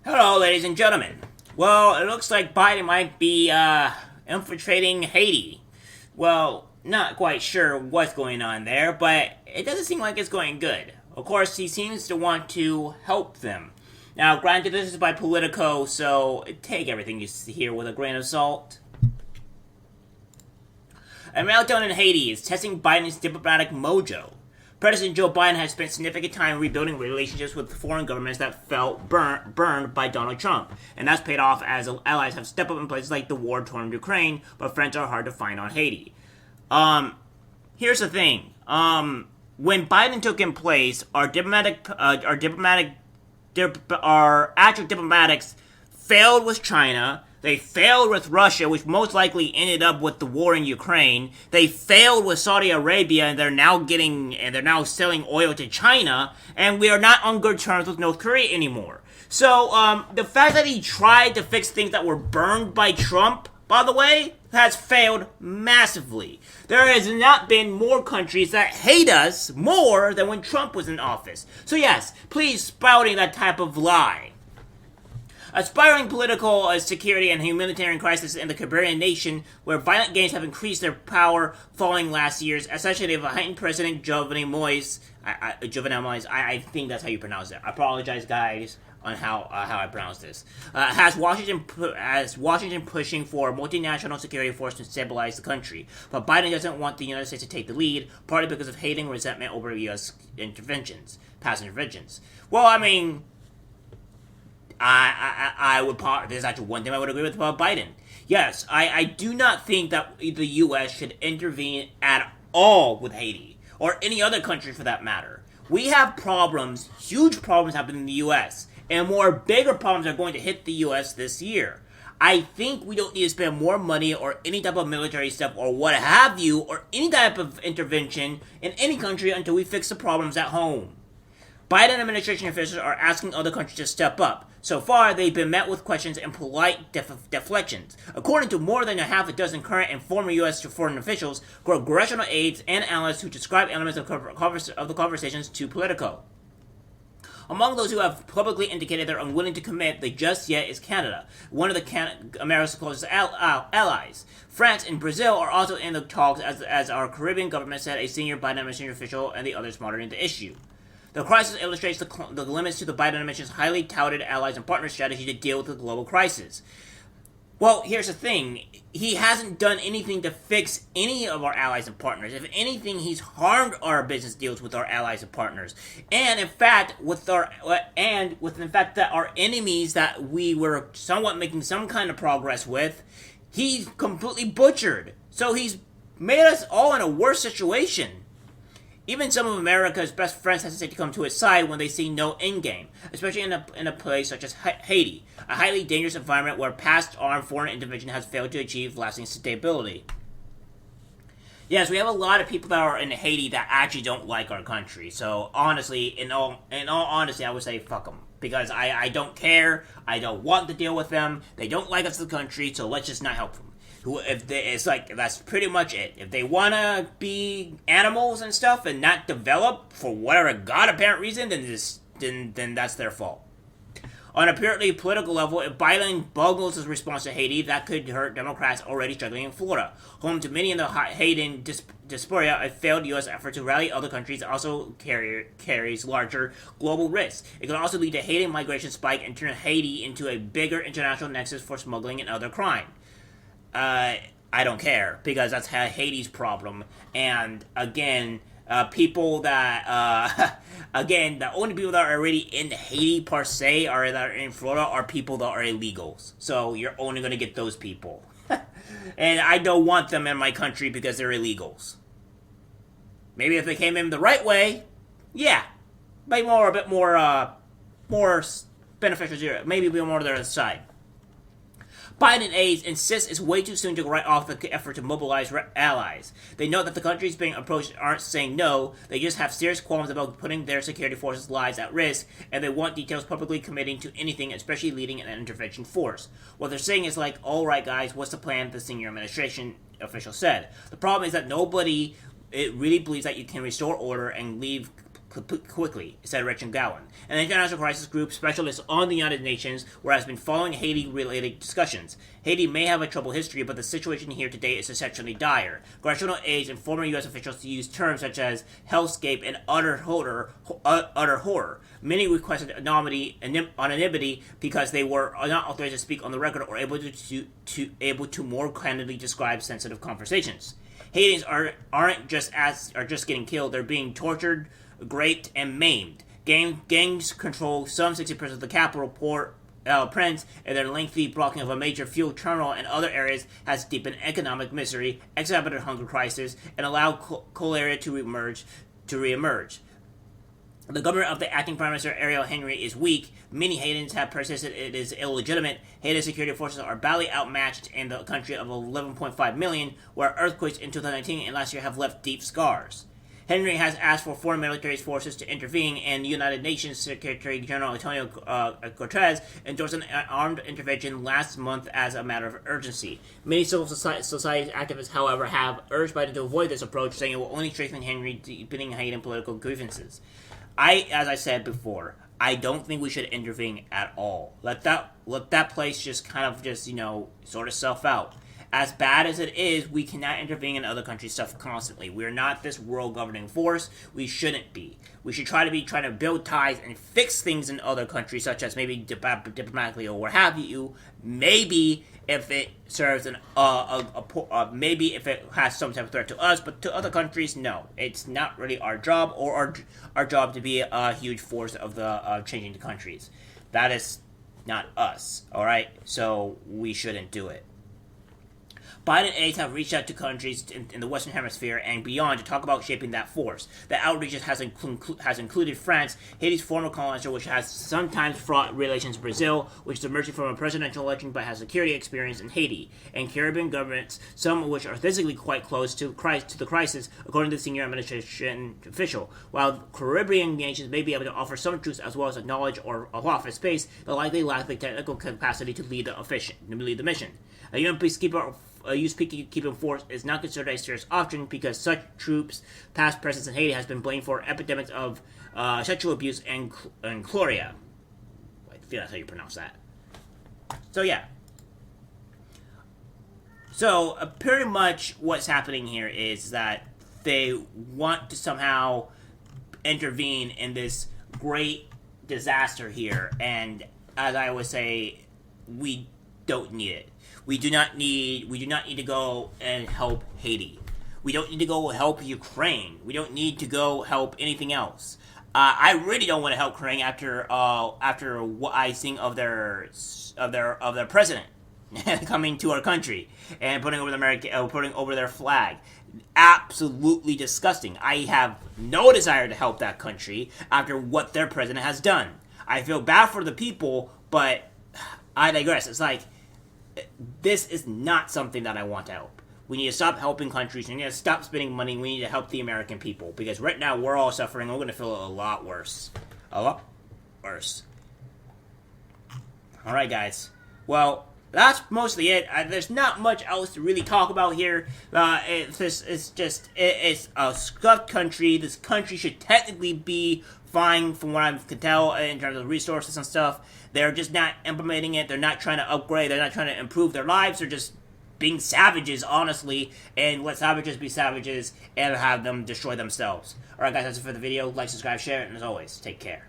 Hello, ladies and gentlemen. Well, it looks like Biden might be infiltrating Haiti. Well, not quite sure what's going on there, but it doesn't seem like it's going good. Of course, he seems to want to help them. Now, granted, this is by Politico, so take everything you hear with a grain of salt. A meltdown in Haiti is testing Biden's diplomatic mojo. President Joe Biden has spent significant time rebuilding relationships with foreign governments that felt burned by Donald Trump, and that's paid off as allies have stepped up in places like the war-torn Ukraine, but friends are hard to find on Haiti. Here's the thing. When Biden took in place, our actual diplomatics failed with China. They failed with Russia, which most likely ended up with the war in Ukraine. They failed with Saudi Arabia, and they're now selling oil to China. And we are not on good terms with North Korea anymore. So the fact that he tried to fix things that were burned by Trump, by the way, has failed massively. There has not been more countries that hate us more than when Trump was in office. So yes, please spouting that type of lie. A spiraling political security and humanitarian crisis in the Caribbean nation, where violent gangs have increased their power following last year's assassination of a heightened President Jovenel Moise. I think that's how you pronounce it. I apologize, guys, on how I pronounce this. Has Washington pushing for a multinational security force to stabilize the country, but Biden doesn't want the United States to take the lead, partly because of hating resentment over U.S. past interventions. Well, I mean, I would. There's actually one thing I would agree with about Biden. Yes, I do not think that the U.S. should intervene at all with Haiti, or any other country for that matter. We have problems, huge problems happening in the U.S., and more bigger problems are going to hit the U.S. this year. I think we don't need to spend more money or any type of military stuff or what have you, or any type of intervention in any country until we fix the problems at home. Biden administration officials are asking other countries to step up. So far, they've been met with questions and polite deflections. According to more than a half a dozen current and former U.S. foreign officials, congressional aides, and analysts who describe elements of the conversations to Politico. Among those who have publicly indicated they're unwilling to commit the just yet is Canada, one of America's closest allies. France and Brazil are also in the talks, as our Caribbean government said, a senior Biden administration official, and the others monitoring the issue. The crisis illustrates the limits to the Biden administration's highly touted allies and partner strategy to deal with the global crisis. Well, here's the thing. He hasn't done anything to fix any of our allies and partners. If anything, he's harmed our business deals with our allies and partners. And in fact, with the fact that our enemies that we were somewhat making some kind of progress with, he's completely butchered. So he's made us all in a worse situation. Even some of America's best friends hesitate to come to his side when they see no endgame, especially in a place such as Haiti, a highly dangerous environment where past armed foreign intervention has failed to achieve lasting stability. Yes, we have a lot of people that are in Haiti that actually don't like our country. So honestly, in all honesty, I would say fuck them, because I don't care. I don't want to deal with them. They don't like us as a country, so let's just not help them. It's like, that's pretty much it. If they want to be animals and stuff and not develop for whatever god apparent reason, then that's their fault. On a purely political level, if Biden bungles his response to Haiti, that could hurt Democrats already struggling in Florida. Home to many in the Haitian diaspora, a failed U.S. effort to rally other countries also carries larger global risks. It can also lead to Haitian migration spike and turn Haiti into a bigger international nexus for smuggling and other crime. I don't care, because that's Haiti's problem. And again, people that, the only people that are already in Haiti per se, or that are in Florida, are people that are illegals. So you're only going to get those people. And I don't want them in my country because they're illegals. Maybe if they came in the right way, yeah, maybe a bit more beneficial here. Maybe a bit more to their side. Biden aides insist it's way too soon to write off the effort to mobilize allies. They note that the countries being approached aren't saying no, they just have serious qualms about putting their security forces' lives at risk, and they want details publicly committing to anything, especially leading an intervention force. What they're saying is like, alright guys, what's the plan? The senior administration official said. The problem is that nobody really believes that you can restore order and leave quickly, said Richard Gowan, an international crisis group specialist on the United Nations, where has been following Haiti-related discussions. Haiti may have a troubled history, but the situation here today is exceptionally dire. Congressional aides and former U.S. officials use terms such as hellscape and utter horror. Many requested anonymity because they were not authorized to speak on the record or able to more candidly describe sensitive conversations. Haitians are just getting killed; they're being tortured, raped, and maimed. Gangs control some 60% of the capital, Port-au-Prince, and their lengthy blocking of a major fuel terminal and other areas has deepened economic misery, exacerbated hunger crisis, and allowed cholera to reemerge. The government of the acting Prime Minister Ariel Henry is weak. Many Haitians have persisted it is illegitimate. Haiti's security forces are badly outmatched in the country of 11.5 million, where earthquakes in 2019 and last year have left deep scars. Henry has asked for foreign military forces to intervene, and United Nations Secretary General Antonio Guterres endorsed an armed intervention last month as a matter of urgency. Many civil society activists, however, have urged Biden to avoid this approach, saying it will only strengthen Henry, deepening Haitian political grievances. As I said before, I don't think we should intervene at all. Let that place just kind of sort itself out. As bad as it is, we cannot intervene in other countries' stuff constantly. We are not this world governing force. We shouldn't be. We should trying to build ties and fix things in other countries, such as maybe diplomatically or what have you. Maybe if it serves maybe if it has some type of threat to us, but to other countries, no. It's not really our job or our job to be a huge force of the changing the countries. That is not us. All right, so we shouldn't do it. Biden aides have reached out to countries in the Western Hemisphere and beyond to talk about shaping that force. The outreach has included France, Haiti's former colonizer, which has sometimes fraught relations with Brazil, which is emerging from a presidential election but has security experience in Haiti, and Caribbean governments, some of which are physically quite close to the crisis, according to the senior administration official. While Caribbean nations may be able to offer some truth as well as knowledge or office space, they likely lack the technical capacity to lead the mission. A UN peacekeeping force is not considered a serious option because such troops' past presence in Haiti has been blamed for epidemics of sexual abuse and cholera. I feel that's how you pronounce that. So yeah. So pretty much what's happening here is that they want to somehow intervene in this great disaster here, and as I would say, we don't need it. We do not need to go and help Haiti. We don't need to go help Ukraine. We don't need to go help anything else. I really don't want to help Ukraine after what I think of their president coming to our country and putting over their flag. Absolutely disgusting. I have no desire to help that country after what their president has done. I feel bad for the people, but I digress. It's like, this is not something that I want to help. We need to stop helping countries. We need to stop spending money. We need to help the American people. Because right now, we're all suffering. We're going to feel a lot worse. A lot worse. Alright, guys. Well, that's mostly it. There's not much else to really talk about here. It's a scuffed country. This country should technically be fine from what I can tell in terms of resources and stuff. They're just not implementing it. They're not trying to upgrade. They're not trying to improve their lives. They're just being savages, honestly. And let savages be savages and have them destroy themselves. Alright, guys, that's it for the video. Like, subscribe, share, and as always, take care.